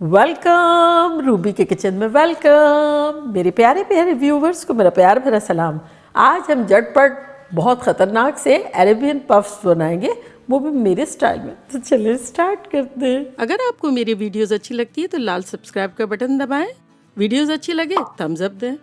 Welcome Ruby के kitchen में welcome मेरे प्यारे प्यारे व्यूवर्स को मेरा प्यार भरा सलाम। आज हम झटपट बहुत ख़तरनाक से अरेबियन पफ्स बनाएंगे, वो भी मेरे स्टाइल में। तो चलिए स्टार्ट करते हैं। अगर आपको मेरी वीडियोस अच्छी लगती है तो लाल सब्सक्राइब का बटन दबाएं, वीडियोस अच्छी लगे थम्स अप दें।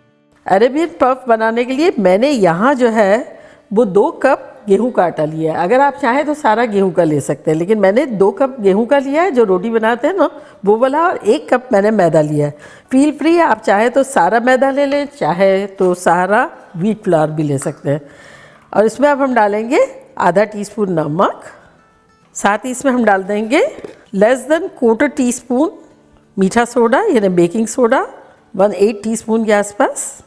अरेबियन पफ बनाने के लिए मैंने यहाँ जो है वो 2 कप गेहूं का आटा लिया है। अगर आप चाहें तो सारा गेहूं का ले सकते हैं, लेकिन मैंने 2 कप गेहूं का लिया है जो रोटी बनाते हैं ना वो वाला, और 1 कप मैंने मैदा लिया है। फील फ्री, आप चाहे तो सारा मैदा ले लें, चाहे तो सारा व्हीट फ्लावर भी ले सकते हैं। और इसमें अब हम डालेंगे आधा टीस्पून नमक, साथ ही इसमें हम डाल देंगे लेस देन 1/4 टीस्पून मीठा सोडा यानी बेकिंग सोडा, 1/8 टीस्पून के आसपास।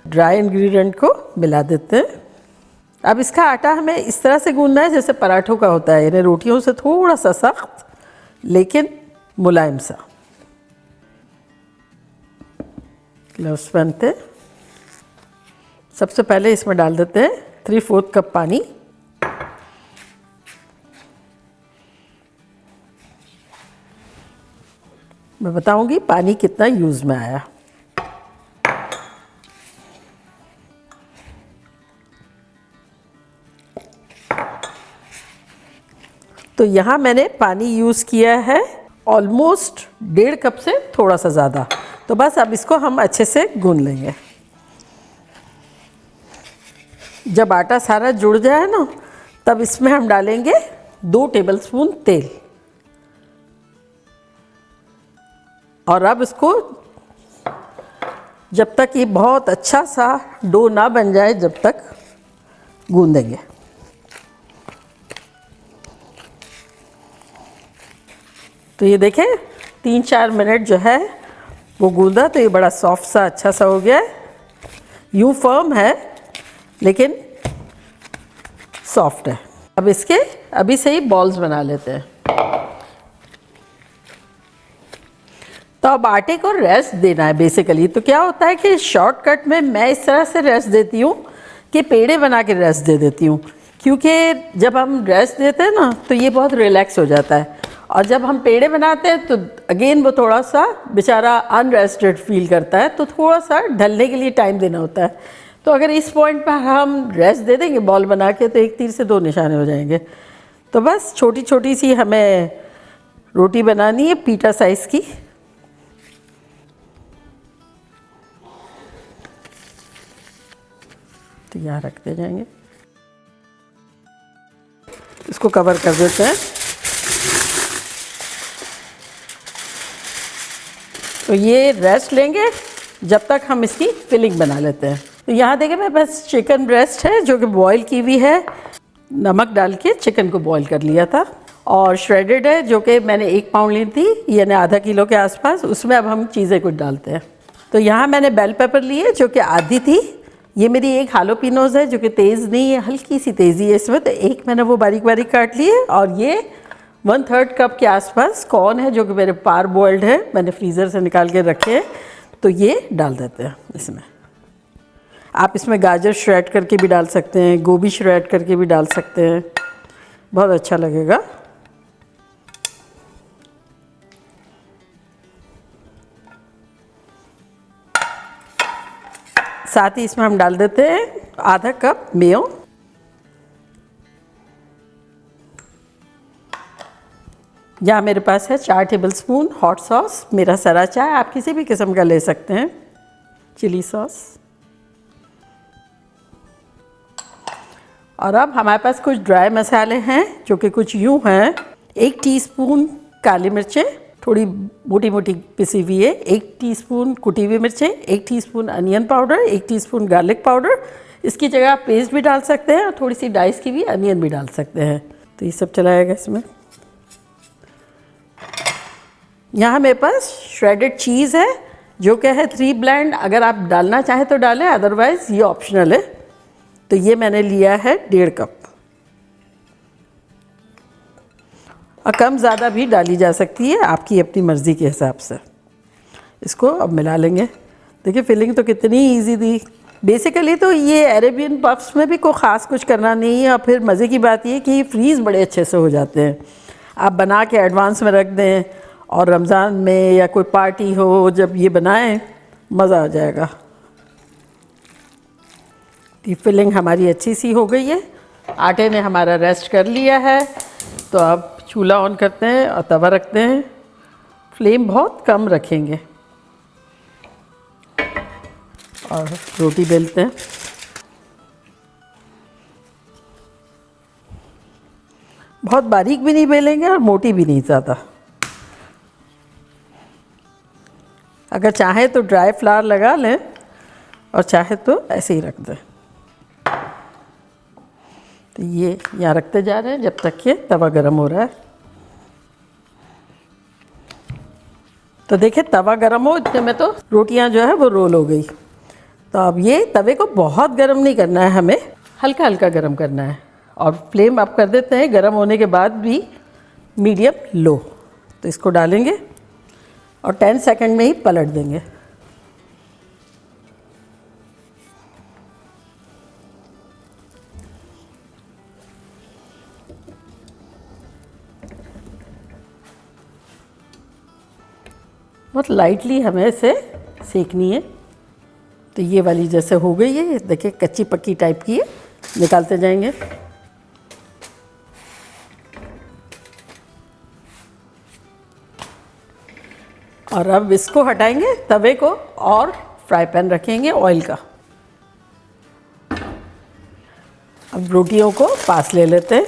ड्राई इंग्रेडिएंट को मिला देते हैं। अब इसका आटा हमें इस तरह से गूंदना है जैसे पराठों का होता है, यानी रोटियों से थोड़ा सा सख्त लेकिन मुलायम सा। ग्लव्स पहनते हैं। सबसे पहले इसमें डाल देते हैं 3/4 कप पानी। मैं बताऊंगी पानी कितना यूज में आया। तो यहाँ मैंने पानी यूज़ किया है ऑलमोस्ट 1.5 कप से थोड़ा सा ज़्यादा। तो बस अब इसको हम अच्छे से गूंद लेंगे। जब आटा सारा जुड़ जाए ना तब इसमें हम डालेंगे 2 टेबलस्पून तेल, और अब इसको जब तक ये बहुत अच्छा सा डो ना बन जाए जब तक गूंदेंगे। तो ये देखें 3-4 मिनट जो है वो गूंदा तो ये बड़ा सॉफ्ट सा अच्छा सा हो गया है। यूँ फर्म है लेकिन सॉफ्ट है। अब इसके अभी से ही बॉल्स बना लेते हैं। तो अब आटे को रेस्ट देना है बेसिकली। तो क्या होता है कि शॉर्टकट में मैं इस तरह से रेस्ट देती हूँ कि पेड़े बना के रेस्ट दे देती हूँ, क्योंकि जब हम रेस्ट देते हैं ना तो ये बहुत रिलैक्स हो जाता है, और जब हम पेड़े बनाते हैं तो अगेन वो थोड़ा सा बेचारा अनरेस्टेड फील करता है, तो थोड़ा सा ढलने के लिए टाइम देना होता है। तो अगर इस पॉइंट पर हम रेस्ट दे देंगे बॉल बना के तो 1 तीर से 2 निशाने हो जाएंगे। तो बस छोटी छोटी सी हमें रोटी बनानी है पीटा साइज़ की। तो यहाँ रखते जाएंगे, इसको कवर कर देते हैं। तो ये रेस्ट लेंगे जब तक हम इसकी फिलिंग बना लेते हैं। तो यहाँ देखें मेरे पास चिकन ब्रेस्ट है जो कि बॉईल की हुई है, नमक डाल के चिकन को बॉईल कर लिया था, और श्रेडेड है जो कि मैंने 1 पाउंड ली थी यानी आधा किलो के आसपास। उसमें अब हम चीज़ें कुछ डालते हैं। तो यहाँ मैंने बेल पेपर ली है जो कि आधी थी। ये मेरी एक हालोपिनोज है जो कि तेज़ नहीं है, हल्की सी तेज़ी है इसमें, तो एक मैंने वो बारीक बारीक काट ली है। और ये 1/3 कप के आसपास कॉर्न है जो कि मेरे पार बॉइल्ड है, मैंने फ्रीज़र से निकाल के रखे हैं। तो ये डाल देते हैं इसमें। आप इसमें गाजर श्रेड करके भी डाल सकते हैं, गोभी श्रेड करके भी डाल सकते हैं, बहुत अच्छा लगेगा। साथ ही इसमें हम डाल देते हैं आधा कप मेयो। यहाँ मेरे पास है 4 टेबलस्पून हॉट सॉस, मेरा सराचा है, आप किसी भी किस्म का ले सकते हैं, चिली सॉस। और अब हमारे पास कुछ ड्राई मसाले हैं जो कि कुछ यूँ हैं। 1 टीस्पून काली मिर्चें थोड़ी मोटी मोटी पिसी हुई है, 1 टीस्पून कुटी हुई मिर्चें, 1 teaspoon onion powder, 1 teaspoon garlic powder. इसकी जगह आप पेस्ट भी डाल सकते हैं और थोड़ी सी डाइस की भी अनियन भी डाल सकते हैं। तो ये सब चलाएगा इसमें। यहाँ मेरे पास श्रेडेड चीज़ है जो कि है 3 ब्लेंड, अगर आप डालना चाहें तो डालें, अदरवाइज़ ये ऑप्शनल है। तो ये मैंने लिया है 1.5 कप, और कम ज़्यादा भी डाली जा सकती है आपकी अपनी मर्ज़ी के हिसाब से। इसको अब मिला लेंगे। देखिए फिलिंग तो कितनी इजी थी। बेसिकली तो ये अरेबियन पफ्स में भी कोई ख़ास कुछ करना नहीं है, और फिर मज़े की बात ये कि फ्रीज़ बड़े अच्छे से हो जाते हैं। आप बना के एडवांस में रख दें और रमज़ान में या कोई पार्टी हो जब ये बनाएं मज़ा आ जाएगा। ये फिलिंग हमारी अच्छी सी हो गई है, आटे ने हमारा रेस्ट कर लिया है। तो अब चूल्हा ऑन करते हैं और तवा रखते हैं। फ्लेम बहुत कम रखेंगे और रोटी बेलते हैं। बहुत बारीक भी नहीं बेलेंगे और मोटी भी नहीं ज़्यादा। अगर चाहे तो ड्राई फ्लावर लगा लें और चाहे तो ऐसे ही रख दें। तो ये यहाँ रखते जा रहे हैं जब तक ये तवा गरम हो रहा है। तो देखिए तवा गरम हो इतने में तो रोटियां जो है वो रोल हो गई। तो अब ये तवे को बहुत गरम नहीं करना है, हमें हल्का हल्का गरम करना है। और फ्लेम आप कर देते हैं गरम होने के बाद भी मीडियम लो। तो इसको डालेंगे और 10 सेकंड में ही पलट देंगे। बहुत लाइटली हमें इसे सेकनी है। तो ये वाली जैसे हो गई है, देखिए कच्ची पक्की टाइप की है, निकालते जाएंगे। और अब इसको हटाएंगे तवे को और फ्राई पैन रखेंगे ऑयल का। अब रोटियों को पास ले लेते हैं।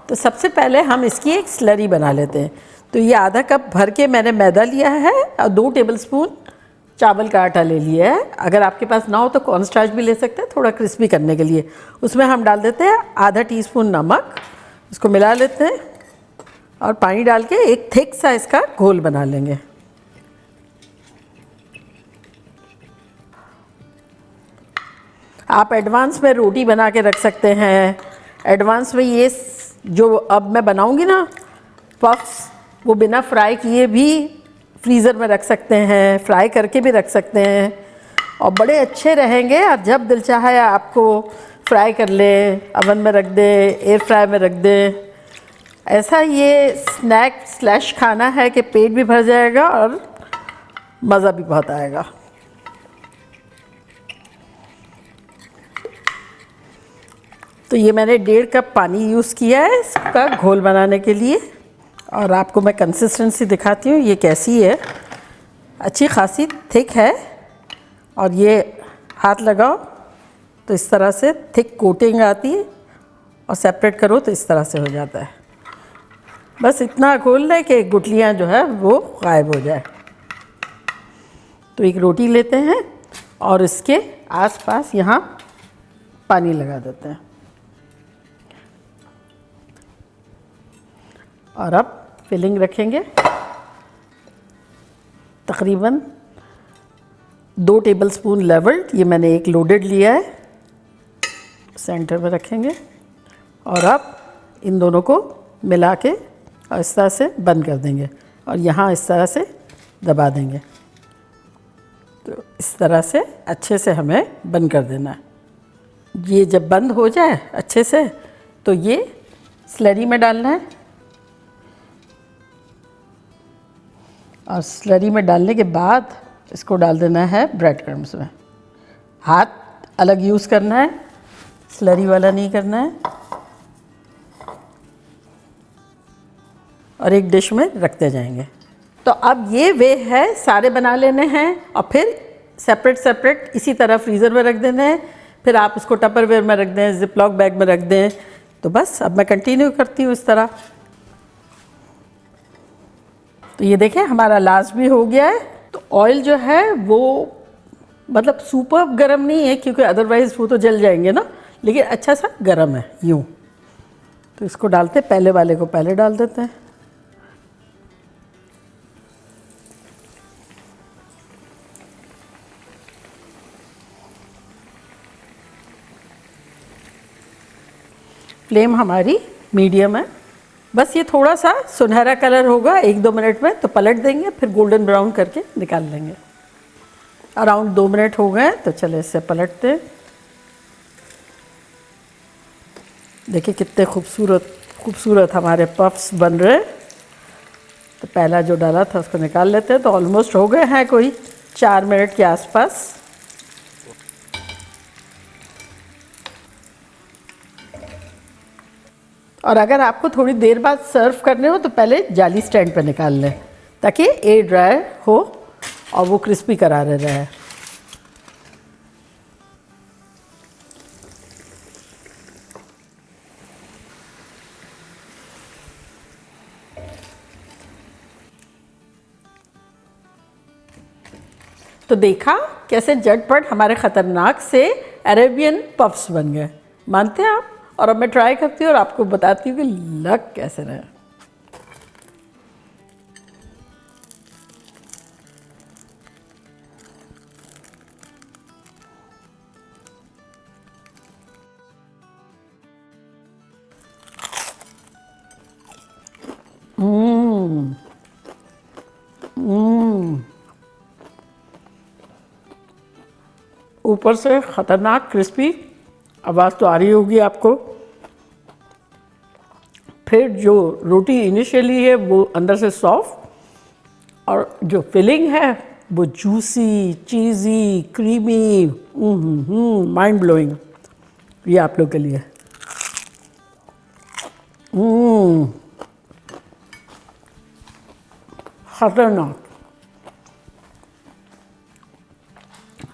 तो सबसे पहले हम इसकी एक स्लरी बना लेते हैं। तो ये आधा कप भर के मैंने मैदा लिया है और 2 टेबलस्पून चावल का आटा ले लिया है। अगर आपके पास ना हो तो कॉर्नस्टार्च भी ले सकते हैं, थोड़ा क्रिस्पी करने के लिए। उसमें हम डाल देते हैं आधा टीस्पून नमक, इसको मिला लेते हैं और पानी डाल के एक थिक सा इसका घोल बना लेंगे। आप एडवांस में रोटी बना के रख सकते हैं। एडवांस में ये जो अब मैं बनाऊंगी ना पफ्स, वो बिना फ्राई किए भी फ्रीज़र में रख सकते हैं, फ्राई करके भी रख सकते हैं और बड़े अच्छे रहेंगे। और जब दिल चाहे आपको फ्राई कर लें, अवन में रख दें, एयर फ्राई में रख दें। ऐसा ये स्नैक स्लैश खाना है कि पेट भी भर जाएगा और मज़ा भी बहुत आएगा। तो ये मैंने 1.5 कप पानी यूज़ किया है इसका घोल बनाने के लिए। और आपको मैं कंसिस्टेंसी दिखाती हूँ ये कैसी है। अच्छी खासी थिक है और ये हाथ लगाओ तो इस तरह से थिक कोटिंग आती है और सेपरेट करो तो इस तरह से हो जाता है। बस इतना घोल लें कि गुठलियाँ जो है वो गायब हो जाए। तो एक रोटी लेते हैं और इसके आसपास यहाँ पानी लगा देते हैं। और अब फिलिंग रखेंगे। तकरीबन 2 टेबलस्पून लेवल्ड, ये मैंने एक लोडेड लिया है, सेंटर में रखेंगे। और अब इन दोनों को मिला के और इस तरह से बंद कर देंगे और यहाँ इस तरह से दबा देंगे। तो इस तरह से अच्छे से हमें बंद कर देना है। ये जब बंद हो जाए अच्छे से तो ये स्लरी में डालना है। और स्लरी में डालने के बाद इसको डाल देना है ब्रेड क्रम्स में। हाथ अलग यूज़ करना है, स्लरी वाला नहीं करना है। और एक डिश में रखते जाएंगे। तो अब ये वे है, सारे बना लेने हैं और फिर सेपरेट सेपरेट इसी तरह फ्रीज़र में रख देने हैं। फिर आप इसको टपरवेयर में रख दें, जिपलॉक बैग में रख दें। तो बस अब मैं कंटिन्यू करती हूँ इस तरह। तो ये देखें हमारा लास्ट भी हो गया है। तो ऑयल जो है वो मतलब सुपर गरम नहीं है क्योंकि अदरवाइज़ वो तो जल जाएंगे ना, लेकिन अच्छा सा गरम है यूँ। तो इसको डालते, पहले वाले को पहले डाल देते हैं। फ्लेम हमारी मीडियम है। बस ये थोड़ा सा सुनहरा कलर होगा 1-2 मिनट में तो पलट देंगे, फिर गोल्डन ब्राउन करके निकाल लेंगे। अराउंड 2 मिनट हो गए तो चले इसे पलटते। देखिए कितने खूबसूरत खूबसूरत हमारे पफ्स बन रहे। तो पहला जो डाला था उसको निकाल लेते हैं। तो ऑलमोस्ट हो गए हैं कोई 4 मिनट के आसपास। और अगर आपको थोड़ी देर बाद सर्व करने हो तो पहले जाली स्टैंड पर निकाल लें ताकि एयर ड्राई हो और वो क्रिस्पी करारे रहे। तो देखा कैसे झटपट हमारे ख़तरनाक से अरेबियन पफ्स बन गए। मानते हैं आप? और अब मैं ट्राई करती हूँ और आपको बताती हूँ कि लग कैसे रहे। ऊपर से ख़तरनाक क्रिस्पी, आवाज़ तो आ रही होगी आपको। फिर जो रोटी इनिशियली है वो अंदर से सॉफ्ट और जो फिलिंग है वो जूसी, चीज़ी, क्रीमी, माइंड ब्लोइंग। ये आप लोग के लिए। ख़तरनाक।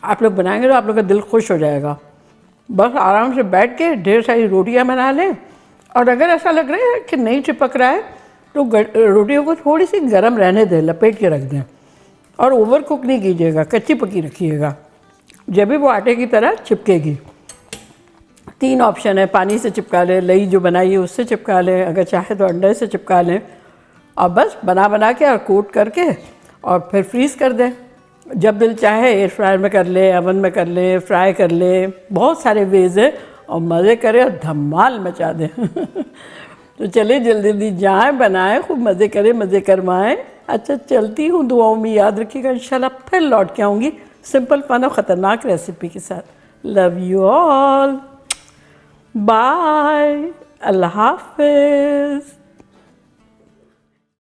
आप लोग बनाएंगे तो आप लोग का दिल खुश हो जाएगा। बस आराम से बैठ के ढेर सारी रोटियां बना लें। और अगर ऐसा लग रहा है कि नहीं चिपक रहा है तो रोटियों को थोड़ी सी गर्म रहने दें, लपेट के रख दें। और ओवर कुक नहीं कीजिएगा, कच्ची पकी रखिएगा, जब भी वो आटे की तरह चिपकेगी। 3 ऑप्शन है, पानी से चिपका लें, लई जो बनाई है उससे चिपका लें, अगर चाहे तो अंडे से चिपका लें। और बस बना के और कोट करके और फिर फ्रीज़ कर दें। जब दिल चाहे एयर फ्रायर में कर ले, ओवन में कर ले, फ्राई कर ले, बहुत सारे वेज है। और मज़े करें और धमाल मचा दें। तो चलिए जल्दी जल्दी जाएं, बनाएं, खूब मज़े करें, मज़े करवाएं। अच्छा चलती हूँ, दुआओं में याद रखिएगा। इंशाल्लाह फिर लौट के आऊँगी सिंपल फन और ख़तरनाक रेसिपी के साथ। लव यू ऑल, बाय, अल्लाह हाफिज़।